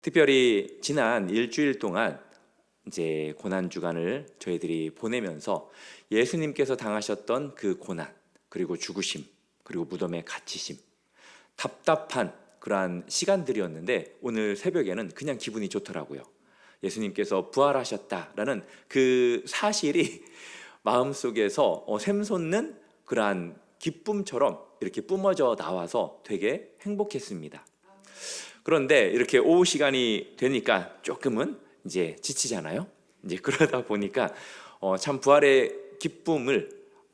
특별히 지난 일주일 동안 이제 고난 주간을 저희들이 보내면서 예수님께서 당하셨던 그 고난, 그리고 죽으심, 그리고 무덤에 갇히심, 답답한 그러한 시간들이었는데 오늘 새벽에는 그냥 기분이 좋더라고요. 예수님께서 부활하셨다라는 그 사실이 마음속에서 샘솟는 그러한 기쁨처럼 이렇게 뿜어져 나와서 되게 행복했습니다. 그런데 이렇게 오후 시간이 되니까 조금은 이제 지치잖아요. 이제 그러다 보니까 참 부활의 기쁨을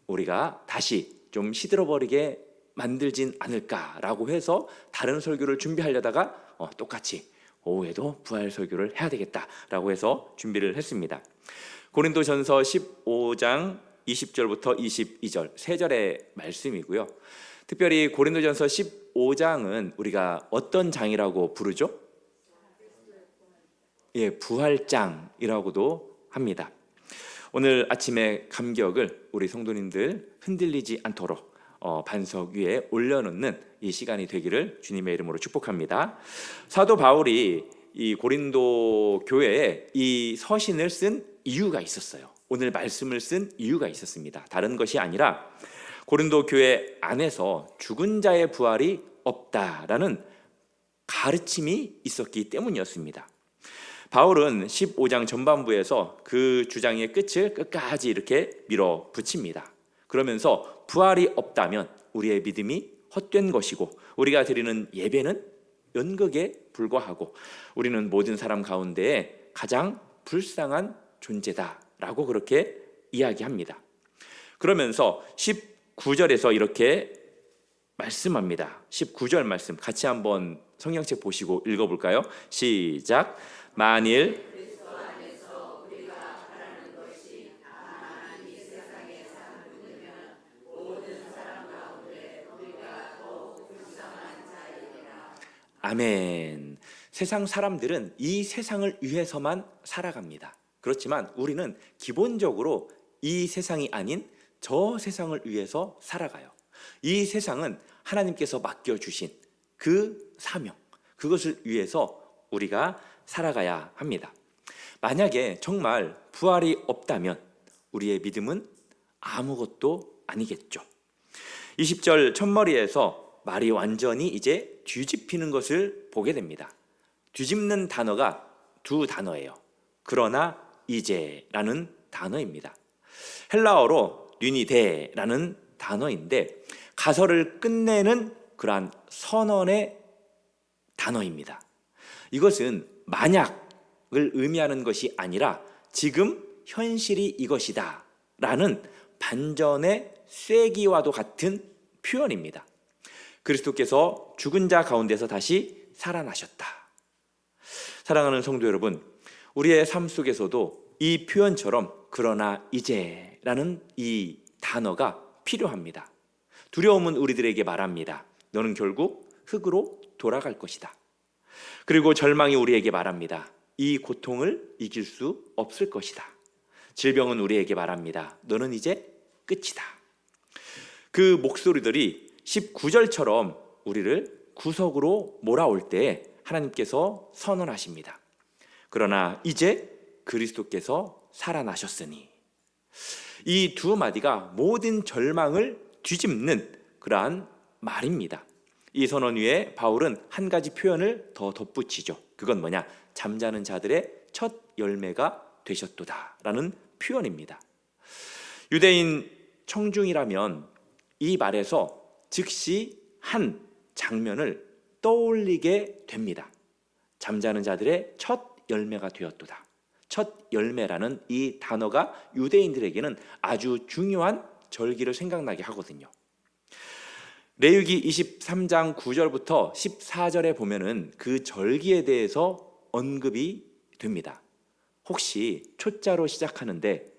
우리가 다시 좀 시들어버리게 만들진 않을까라고 해서 다른 설교를 준비하려다가 똑같이 오후에도 부활 설교를 해야 되겠다라고 해서 준비를 했습니다. 고린도전서 15장 20절부터 22절 3절의 말씀이고요. 특별히 고린도전서 15장은 우리가 어떤 장이라고 부르죠? 부활장이라고도 합니다. 오늘 아침의 감격을 우리 성도님들 흔들리지 않도록 반석 위에 올려놓는 이 시간이 되기를 주님의 이름으로 축복합니다. 사도 바울이 이 고린도 교회에 이 서신을 쓴 이유가 있었어요. 오늘 말씀을 쓴 이유가 있었습니다. 다른 것이 아니라 고린도 교회 안에서 죽은 자의 부활이 없다라는 가르침이 있었기 때문이었습니다. 바울은 15장 전반부에서 그 주장의 끝을 끝까지 이렇게 밀어붙입니다. 그러면서 부활이 없다면 우리의 믿음이 헛된 것이고 우리가 드리는 예배는 연극에 불과하고 우리는 모든 사람 가운데 가장 불쌍한 존재다라고 그렇게 이야기합니다. 그러면서 19절에서 이렇게 말씀합니다. 19절 말씀 같이 한번 성경책 보시고 읽어볼까요? 시작. 만일 아멘. 세상 사람들은 이 세상을 위해서만 살아갑니다. 그렇지만 우리는 기본적으로 이 세상이 아닌 저 세상을 위해서 살아가요. 이 세상은 하나님께서 맡겨주신 그 사명, 그것을 위해서 우리가 살아가야 합니다. 만약에 정말 부활이 없다면 우리의 믿음은 아무것도 아니겠죠. 20절 첫머리에서 말이 완전히 이제 뒤집히는 것을 보게 됩니다. 뒤집는 단어가 두 단어예요. 그러나 이제라는 단어입니다. 헬라어로 뉴니데라는 단어인데 가설을 끝내는 그러한 선언의 단어입니다. 이것은 만약을 의미하는 것이 아니라 지금 현실이 이것이다 라는 반전의 쐐기와도 같은 표현입니다. 그리스도께서 죽은 자 가운데서 다시 살아나셨다. 사랑하는 성도 여러분, 우리의 삶 속에서도 이 표현처럼 그러나 이제라는 이 단어가 필요합니다. 두려움은 우리들에게 말합니다. 너는 결국 흙으로 돌아갈 것이다. 그리고 절망이 우리에게 말합니다. 이 고통을 이길 수 없을 것이다. 질병은 우리에게 말합니다. 너는 이제 끝이다. 그 목소리들이 19절처럼 우리를 구석으로 몰아올 때 하나님께서 선언하십니다. 그러나 이제 그리스도께서 살아나셨으니, 이 두 마디가 모든 절망을 뒤집는 그러한 말입니다. 이 선언 위에 바울은 한 가지 표현을 더 덧붙이죠. 그건 뭐냐? 잠자는 자들의 첫 열매가 되셨도다 라는 표현입니다. 유대인 청중이라면 이 말에서 즉시 한 장면을 떠올리게 됩니다. 잠자는 자들의 첫 열매가 되었도다. 첫 열매라는 이 단어가 유대인들에게는 아주 중요한 절기를 생각나게 하거든요. 레위기 23장 9절부터 14절에 보면은 그 절기에 대해서 언급이 됩니다. 혹시 초자로 시작하는데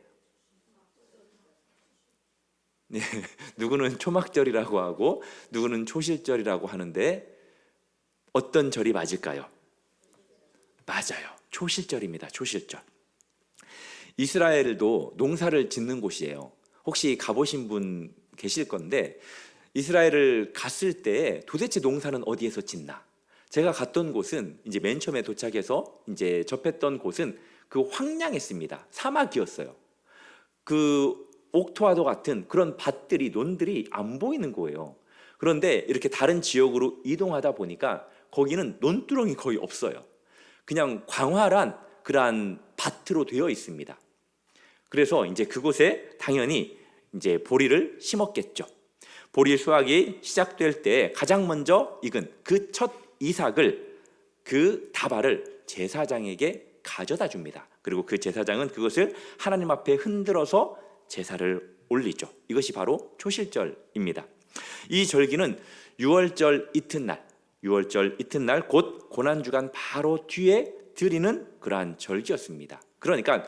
누구는 초막절이라고 하고 누구는 초실절이라고 하는데 어떤 절이 맞을까요? 맞아요. 초실절입니다. 초실절. 이스라엘도 농사를 짓는 곳이에요. 혹시 가보신 분 계실 건데 이스라엘을 갔을 때 도대체 농사는 어디에서 짓나? 제가 갔던 곳은 이제 맨 처음에 도착해서 이제 접했던 곳은 그 황량했습니다. 사막이었어요. 그 옥토와도 같은 그런 밭들이, 논들이 안 보이는 거예요. 그런데 이렇게 다른 지역으로 이동하다 보니까 거기는 논두렁이 거의 없어요. 그냥 광활한 그러한 밭으로 되어 있습니다. 그래서 이제 그곳에 당연히 이제 보리를 심었겠죠. 보리 수확이 시작될 때 가장 먼저 익은 그 첫 이삭을, 그 다발을 제사장에게 가져다 줍니다. 그리고 그 제사장은 그것을 하나님 앞에 흔들어서 제사를 올리죠. 이것이 바로 초실절입니다. 이 절기는 6월절 이튿날, 6월절 이튿날 곧 고난주간 바로 뒤에 드리는 그러한 절기였습니다. 그러니까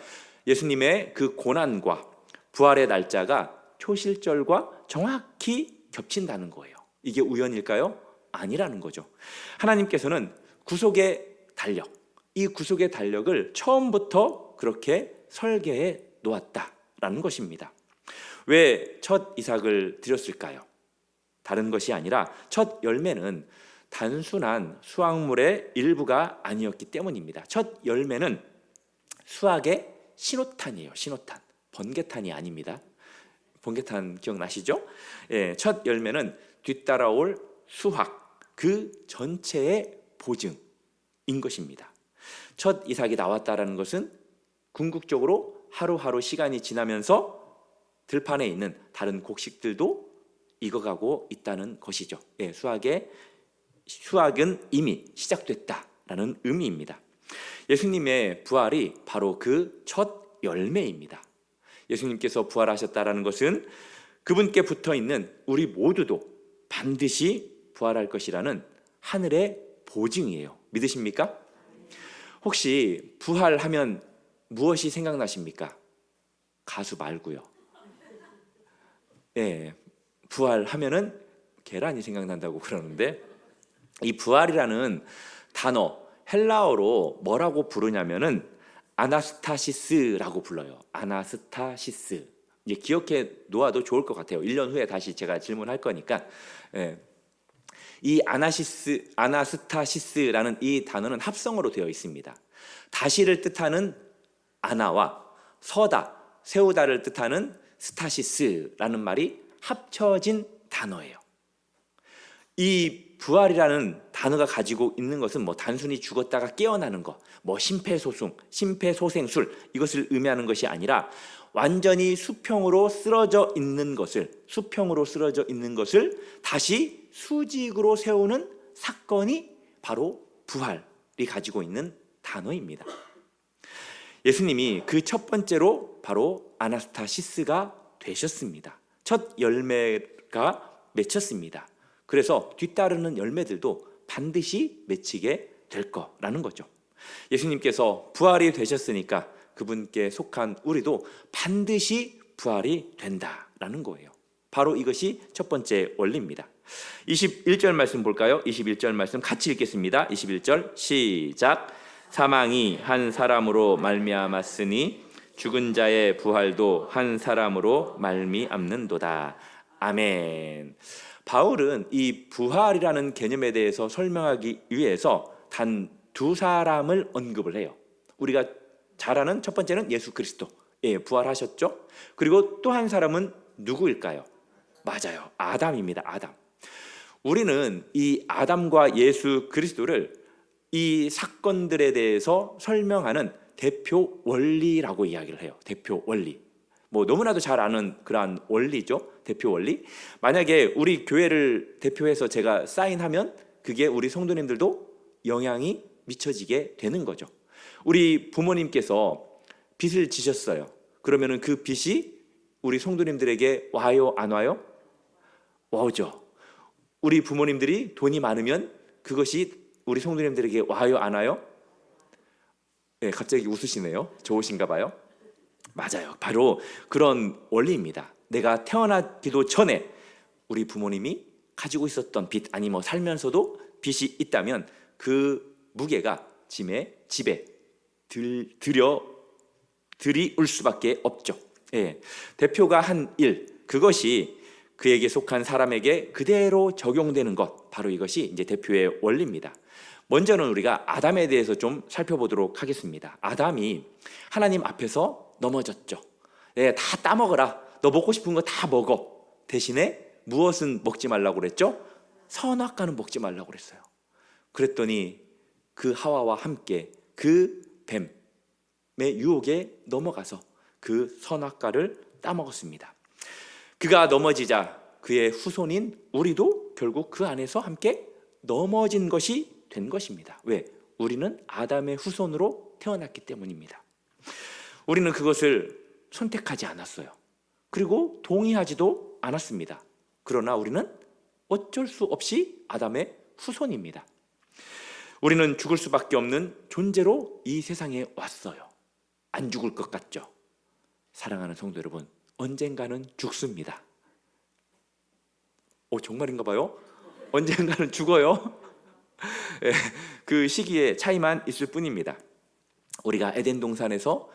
예수님의 그 고난과 부활의 날짜가 초실절과 정확히 겹친다는 거예요. 이게 우연일까요? 아니라는 거죠. 하나님께서는 구속의 달력, 이 구속의 달력을 처음부터 그렇게 설계해 놓았다라는 것입니다. 왜 첫 이삭을 드렸을까요? 다른 것이 아니라 첫 열매는 단순한 수확물의 일부가 아니었기 때문입니다. 첫 열매는 수확의 신호탄이에요. 신호탄. 번개탄이 아닙니다. 번개탄 기억나시죠? 예, 첫 열매는 뒤따라올 수확, 그 전체의 보증인 것입니다. 첫 이삭이 나왔다라는 것은 궁극적으로 하루하루 시간이 지나면서 들판에 있는 다른 곡식들도 익어가고 있다는 것이죠. 예, 수확은 이미 시작됐다라는 의미입니다. 예수님의 부활이 바로 그 첫 열매입니다. 예수님께서 부활하셨다라는 것은 그분께 붙어 있는 우리 모두도 반드시 부활할 것이라는 하늘의 보증이에요. 믿으십니까? 혹시 부활하면 무엇이 생각나십니까? 가수 말고요. 예, 부활하면은 계란이 생각난다고 그러는데, 이 부활이라는 단어 헬라어로 뭐라고 부르냐면은 아나스타시스라고 불러요. 아나스타시스. 이제 기억해 놓아도 좋을 것 같아요. 1년 후에 다시 제가 질문할 거니까. 예. 이 아나스타시스라는 이 단어는 합성어로 되어 있습니다. 다시를 뜻하는 아나와 서다, 세우다를 뜻하는 스타시스라는 말이 합쳐진 단어예요. 이 부활이라는 단어가 가지고 있는 것은 뭐 단순히 죽었다가 깨어나는 것, 뭐 심폐소생술 이것을 의미하는 것이 아니라 완전히 수평으로 쓰러져 있는 것을 다시 수직으로 세우는 사건이 바로 부활이 가지고 있는 단어입니다. 예수님이 그 첫 번째로 바로 아나스타시스가 되셨습니다. 첫 열매가 맺혔습니다. 그래서 뒤따르는 열매들도 반드시 맺히게 될 거라는 거죠. 예수님께서 부활이 되셨으니까 그분께 속한 우리도 반드시 부활이 된다라는 거예요. 바로 이것이 첫 번째 원리입니다. 21절 말씀 볼까요? 21절 말씀 같이 읽겠습니다. 21절 시작. 사망이 한 사람으로 말미암았으니 죽은 자의 부활도 한 사람으로 말미암는도다. 아멘. 바울은 이 부활이라는 개념에 대해서 설명하기 위해서 단 두 사람을 언급을 해요. 우리가 잘 아는 첫 번째는 예수 그리스도, 예, 부활하셨죠. 그리고 또 한 사람은 누구일까요? 맞아요, 아담입니다. 아담. 우리는 이 아담과 예수 그리스도를 이 사건들에 대해서 설명하는 대표 원리라고 이야기를 해요. 대표 원리. 뭐 너무나도 잘 아는 그러한 원리죠. 대표 원리. 만약에 우리 교회를 대표해서 제가 사인하면 그게 우리 성도님들도 영향이 미쳐지게 되는 거죠. 우리 부모님께서 빚을 지셨어요. 그러면은 그 빚이 우리 성도님들에게 와요, 안 와요? 와오죠. 우리 부모님들이 돈이 많으면 그것이 우리 성도님들에게 와요, 안 와요? 네, 갑자기 웃으시네요. 좋으신가 봐요. 맞아요. 바로 그런 원리입니다. 내가 태어나기도 전에 우리 부모님이 가지고 있었던 빚, 아니 뭐 살면서도 빚이 있다면 그 무게가 집에 들이올 수밖에 없죠. 예. 대표가 한 일, 그것이 그에게 속한 사람에게 그대로 적용되는 것, 바로 이것이 이제 대표의 원리입니다. 먼저는 우리가 아담에 대해서 좀 살펴보도록 하겠습니다. 아담이 하나님 앞에서 넘어졌죠. 다 따먹어라. 너 먹고 싶은 거 다 먹어. 대신에 무엇은 먹지 말라고 그랬죠? 선악과는 먹지 말라고 그랬어요. 그랬더니 그 하와와 함께 그 뱀의 유혹에 넘어가서 그 선악과를 따먹었습니다. 그가 넘어지자 그의 후손인 우리도 결국 그 안에서 함께 넘어진 것이 된 것입니다. 왜? 우리는 아담의 후손으로 태어났기 때문입니다. 우리는 그것을 선택하지 않았어요. 그리고 동의하지도 않았습니다. 그러나 우리는 어쩔 수 없이 아담의 후손입니다. 우리는 죽을 수밖에 없는 존재로 이 세상에 왔어요. 안 죽을 것 같죠? 사랑하는 성도 여러분, 언젠가는 죽습니다. 정말인가 봐요? 언젠가는 죽어요. 그 시기에 차이만 있을 뿐입니다. 우리가 에덴 동산에서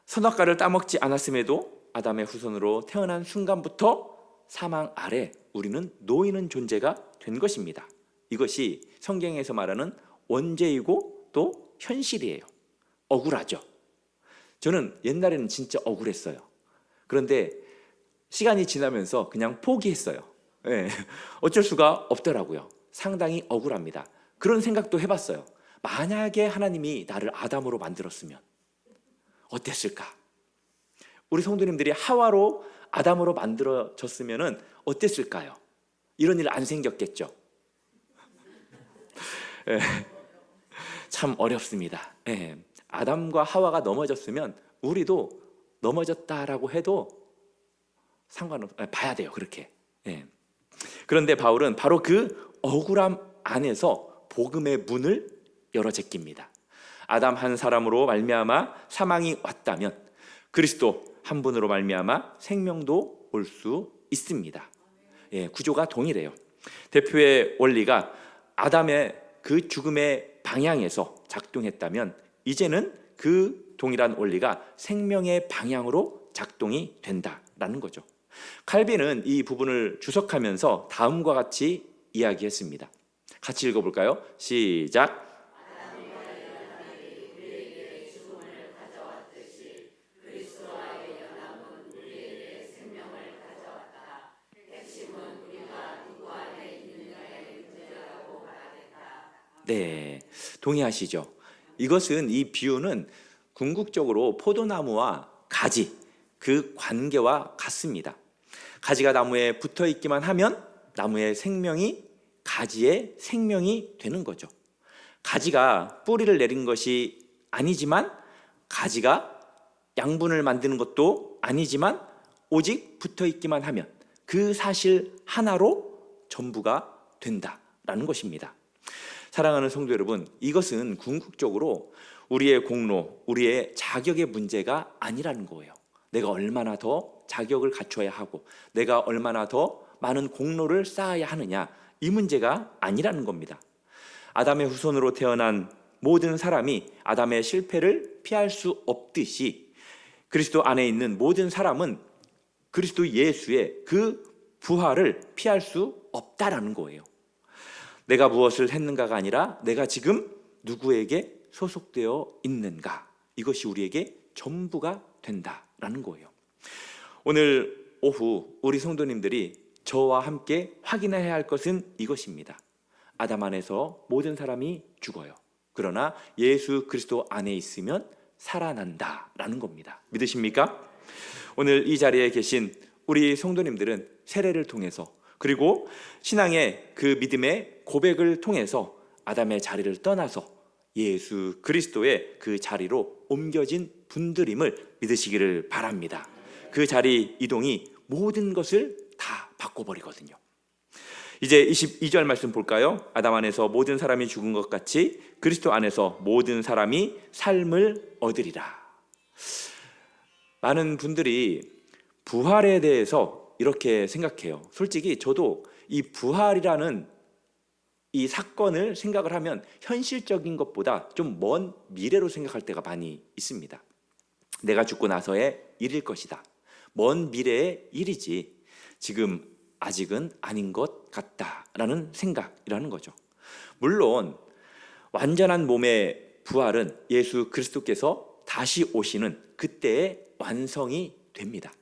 선악과를 따먹지 않았음에도 아담의 후손으로 태어난 순간부터 사망 아래 우리는 놓이는 존재가 된 것입니다. 이것이 성경에서 말하는 원죄이고 또 현실이에요. 억울하죠. 저는 옛날에는 진짜 억울했어요. 그런데 시간이 지나면서 그냥 포기했어요. 어쩔 수가 없더라고요. 상당히 억울합니다. 그런 생각도 해봤어요. 만약에 하나님이 나를 아담으로 만들었으면 어땠을까? 우리 성도님들이 하와로 아담으로 만들어졌으면 어땠을까요? 이런 일 안 생겼겠죠? 참 어렵습니다. 아담과 하와가 넘어졌으면 우리도 넘어졌다라고 해도 봐야 돼요. 그렇게. 그런데 바울은 바로 그 억울함 안에서 복음의 문을 열어 제낍니다. 아담 한 사람으로 말미암아 사망이 왔다면 그리스도 한 분으로 말미암아 생명도 올 수 있습니다. 구조가 동일해요. 대표의 원리가 아담의 그 죽음의 방향에서 작동했다면 이제는 그 동일한 원리가 생명의 방향으로 작동이 된다라는 거죠. 칼빈은 이 부분을 주석하면서 다음과 같이 이야기했습니다. 같이 읽어볼까요? 시작. 네, 동의하시죠? 이것은 이 비유는 궁극적으로 포도나무와 가지 그 관계와 같습니다. 가지가 나무에 붙어 있기만 하면 나무의 생명이 가지의 생명이 되는 거죠. 가지가 뿌리를 내린 것이 아니지만 가지가 양분을 만드는 것도 아니지만 오직 붙어 있기만 하면 그 사실 하나로 전부가 된다라는 것입니다. 사랑하는 성도 여러분, 이것은 궁극적으로 우리의 공로, 우리의 자격의 문제가 아니라는 거예요. 내가 얼마나 더 자격을 갖춰야 하고 내가 얼마나 더 많은 공로를 쌓아야 하느냐, 이 문제가 아니라는 겁니다. 아담의 후손으로 태어난 모든 사람이 아담의 실패를 피할 수 없듯이 그리스도 안에 있는 모든 사람은 그리스도 예수의 그 부활을 피할 수 없다라는 거예요. 내가 무엇을 했는가가 아니라 내가 지금 누구에게 소속되어 있는가, 이것이 우리에게 전부가 된다라는 거예요. 오늘 오후 우리 성도님들이 저와 함께 확인해야 할 것은 이것입니다. 아담 안에서 모든 사람이 죽어요. 그러나 예수 그리스도 안에 있으면 살아난다라는 겁니다. 믿으십니까? 오늘 이 자리에 계신 우리 성도님들은 세례를 통해서 그리고 신앙의 그 믿음의 고백을 통해서 아담의 자리를 떠나서 예수 그리스도의 그 자리로 옮겨진 분들임을 믿으시기를 바랍니다. 그 자리 이동이 모든 것을 다 바꿔버리거든요. 이제 22절 말씀 볼까요? 아담 안에서 모든 사람이 죽은 것 같이 그리스도 안에서 모든 사람이 삶을 얻으리라. 많은 분들이 부활에 대해서 이렇게 생각해요. 솔직히 저도 이 부활이라는 이 사건을 생각을 하면 현실적인 것보다 좀 먼 미래로 생각할 때가 많이 있습니다. 내가 죽고 나서의 일일 것이다. 먼 미래의 일이지 지금 아직은 아닌 것 같다라는 생각이라는 거죠. 물론 완전한 몸의 부활은 예수 그리스도께서 다시 오시는 그때의 완성이 됩니다.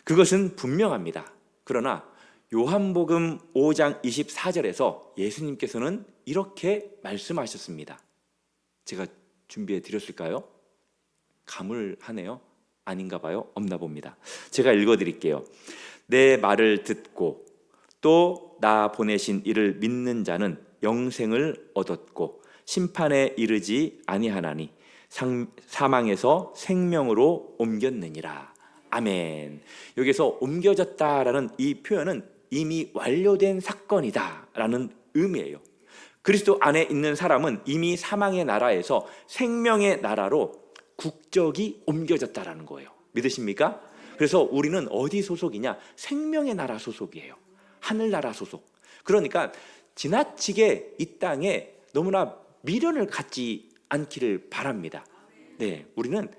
그것은 분명합니다. 그러나 요한복음 5장 24절에서 예수님께서는 이렇게 말씀하셨습니다. 제가 준비해 드렸을까요? 가물하네요. 아닌가 봐요. 없나 봅니다. 제가 읽어드릴게요. 내 말을 듣고 또 나 보내신 이를 믿는 자는 영생을 얻었고 심판에 이르지 아니하나니 사망에서 생명으로 옮겼느니라. 아멘. 여기서 옮겨졌다라는 이 표현은 이미 완료된 사건이다라는 의미예요. 그리스도 안에 있는 사람은 이미 사망의 나라에서 생명의 나라로 국적이 옮겨졌다라는 거예요. 믿으십니까? 그래서 우리는 어디 소속이냐? 생명의 나라 소속이에요. 하늘나라 소속. 그러니까 지나치게 이 땅에 너무나 미련을 갖지 않기를 바랍니다. 네, 우리는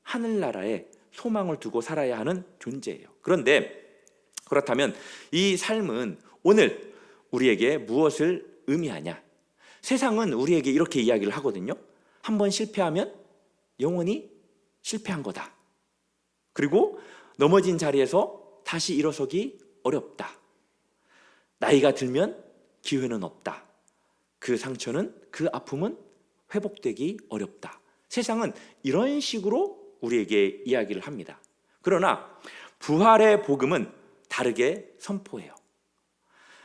하늘나라에 소망을 두고 살아야 하는 존재예요. 그런데 그렇다면 이 삶은 오늘 우리에게 무엇을 의미하냐? 세상은 우리에게 이렇게 이야기를 하거든요. 한번 실패하면 영원히 실패한 거다. 그리고 넘어진 자리에서 다시 일어서기 어렵다. 나이가 들면 기회는 없다. 그 상처는, 그 아픔은 회복되기 어렵다. 세상은 이런 식으로 우리에게 이야기를 합니다. 그러나 부활의 복음은 다르게 선포해요.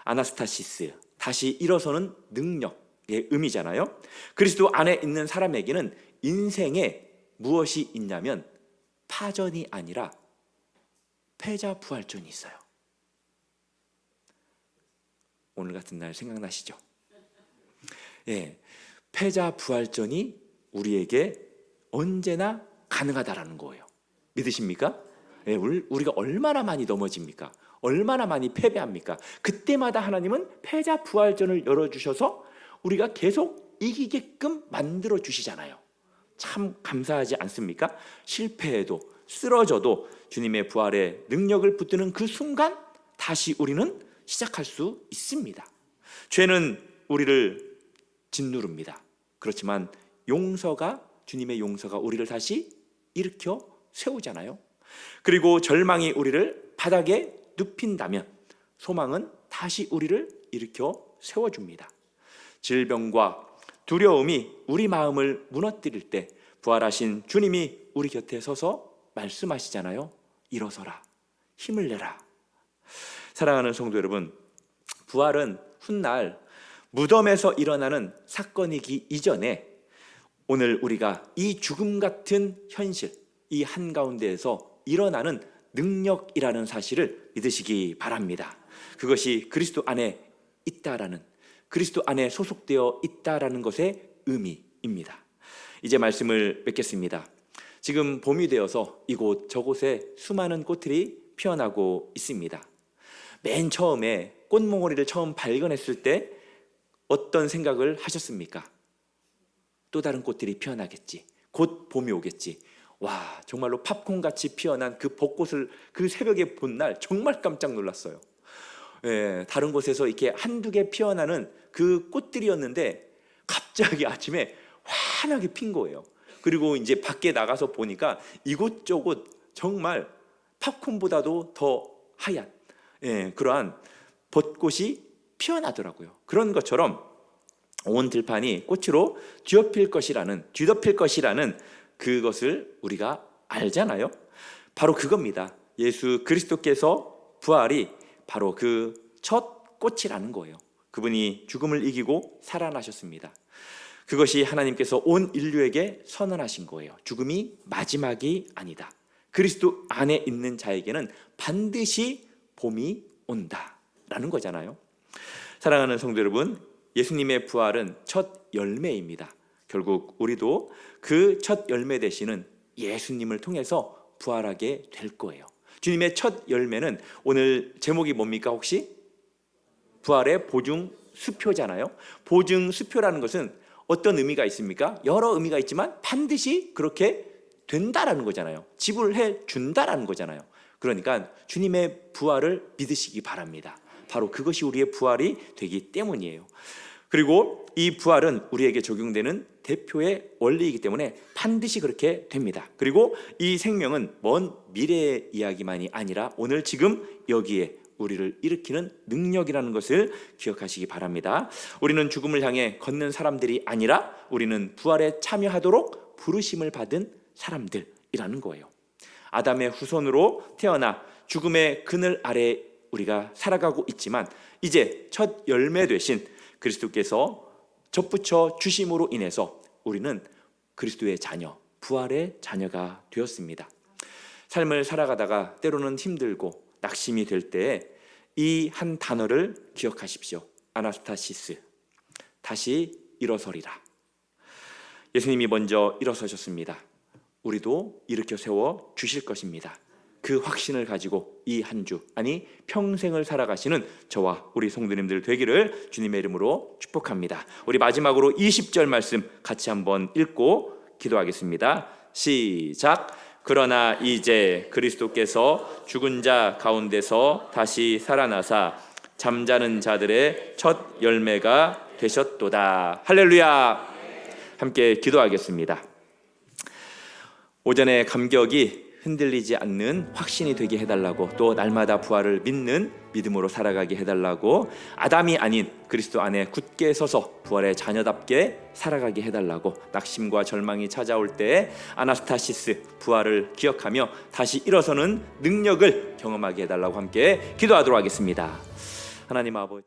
아나스타시스, 다시 일어서는 능력의 의미잖아요. 그리스도 안에 있는 사람에게는 인생에 무엇이 있냐면 파전이 아니라 패자부활전이 있어요. 오늘 같은 날 생각나시죠? 예, 패자부활전이 우리에게 언제나 가능하다라는 거예요. 믿으십니까? 예, 우리가 얼마나 많이 넘어집니까? 얼마나 많이 패배합니까? 그때마다 하나님은 패자부활전을 열어주셔서 우리가 계속 이기게끔 만들어 주시잖아요. 참 감사하지 않습니까? 실패해도 쓰러져도 주님의 부활의 능력을 붙드는 그 순간 다시 우리는 시작할 수 있습니다. 죄는 우리를 짓누릅니다. 그렇지만 주님의 용서가 우리를 다시 일으켜 세우잖아요. 그리고 절망이 우리를 바닥에 눕힌다면 소망은 다시 우리를 일으켜 세워줍니다. 질병과 두려움이 우리 마음을 무너뜨릴 때 부활하신 주님이 우리 곁에 서서 말씀하시잖아요. 일어서라, 힘을 내라. 사랑하는 성도 여러분, 부활은 훗날 무덤에서 일어나는 사건이기 이전에 오늘 우리가 이 죽음 같은 현실, 이 한가운데에서 일어나는 능력이라는 사실을 믿으시기 바랍니다. 그것이 그리스도 안에 있다라는, 그리스도 안에 소속되어 있다라는 것의 의미입니다. 이제 말씀을 맺겠습니다. 지금 봄이 되어서 이곳 저곳에 수많은 꽃들이 피어나고 있습니다. 맨 처음에 꽃몽오리를 처음 발견했을 때 어떤 생각을 하셨습니까? 또 다른 꽃들이 피어나겠지. 곧 봄이 오겠지. 와, 정말로 팝콘같이 피어난 그 벚꽃을 그 새벽에 본 날 정말 깜짝 놀랐어요. 예, 다른 곳에서 이렇게 한두 개 피어나는 그 꽃들이었는데 갑자기 아침에 환하게 핀 거예요. 그리고 이제 밖에 나가서 보니까 이곳저곳 정말 팝콘보다도 더 하얀 그러한 벚꽃이 피어나더라고요. 그런 것처럼 온 들판이 꽃으로 뒤덮일 것이라는 그것을 우리가 알잖아요. 바로 그겁니다. 예수 그리스도께서 부활이 바로 그 첫 꽃이라는 거예요. 그분이 죽음을 이기고 살아나셨습니다. 그것이 하나님께서 온 인류에게 선언하신 거예요. 죽음이 마지막이 아니다. 그리스도 안에 있는 자에게는 반드시 봄이 온다라는 거잖아요. 사랑하는 성도 여러분, 예수님의 부활은 첫 열매입니다. 결국 우리도 그 첫 열매 되시는 예수님을 통해서 부활하게 될 거예요. 주님의 첫 열매는 오늘 제목이 뭡니까 혹시? 부활의 보증수표잖아요. 보증수표라는 것은 어떤 의미가 있습니까? 여러 의미가 있지만 반드시 그렇게 된다라는 거잖아요. 지불해 준다라는 거잖아요. 그러니까 주님의 부활을 믿으시기 바랍니다. 바로 그것이 우리의 부활이 되기 때문이에요. 그리고 이 부활은 우리에게 적용되는 대표의 원리이기 때문에 반드시 그렇게 됩니다. 그리고 이 생명은 먼 미래의 이야기만이 아니라 오늘 지금 여기에 우리를 일으키는 능력이라는 것을 기억하시기 바랍니다. 우리는 죽음을 향해 걷는 사람들이 아니라 우리는 부활에 참여하도록 부르심을 받은 사람들이라는 거예요. 아담의 후손으로 태어나 죽음의 그늘 아래 우리가 살아가고 있지만 이제 첫 열매 되신 그리스도께서 접붙여 주심으로 인해서 우리는 그리스도의 자녀, 부활의 자녀가 되었습니다. 삶을 살아가다가 때로는 힘들고 낙심이 될 때 이 한 단어를 기억하십시오. 아나스타시스, 다시 일어서리라. 예수님이 먼저 일어서셨습니다. 우리도 일으켜 세워 주실 것입니다. 그 확신을 가지고 이 한 주, 아니 평생을 살아가시는 저와 우리 성도님들 되기를 주님의 이름으로 축복합니다. 우리 마지막으로 20절 말씀 같이 한번 읽고 기도하겠습니다. 시작. 그러나 이제 그리스도께서 죽은 자 가운데서 다시 살아나사 잠자는 자들의 첫 열매가 되셨도다. 할렐루야. 함께 기도하겠습니다. 오전의 감격이 흔들리지 않는 확신이 되게 해달라고, 또 날마다 부활을 믿는 믿음으로 살아가게 해달라고, 아담이 아닌 그리스도 안에 굳게 서서 부활의 자녀답게 살아가게 해달라고, 낙심과 절망이 찾아올 때 아나스타시스, 부활을 기억하며 다시 일어서는 능력을 경험하게 해달라고 함께 기도하도록 하겠습니다. 하나님 아버지,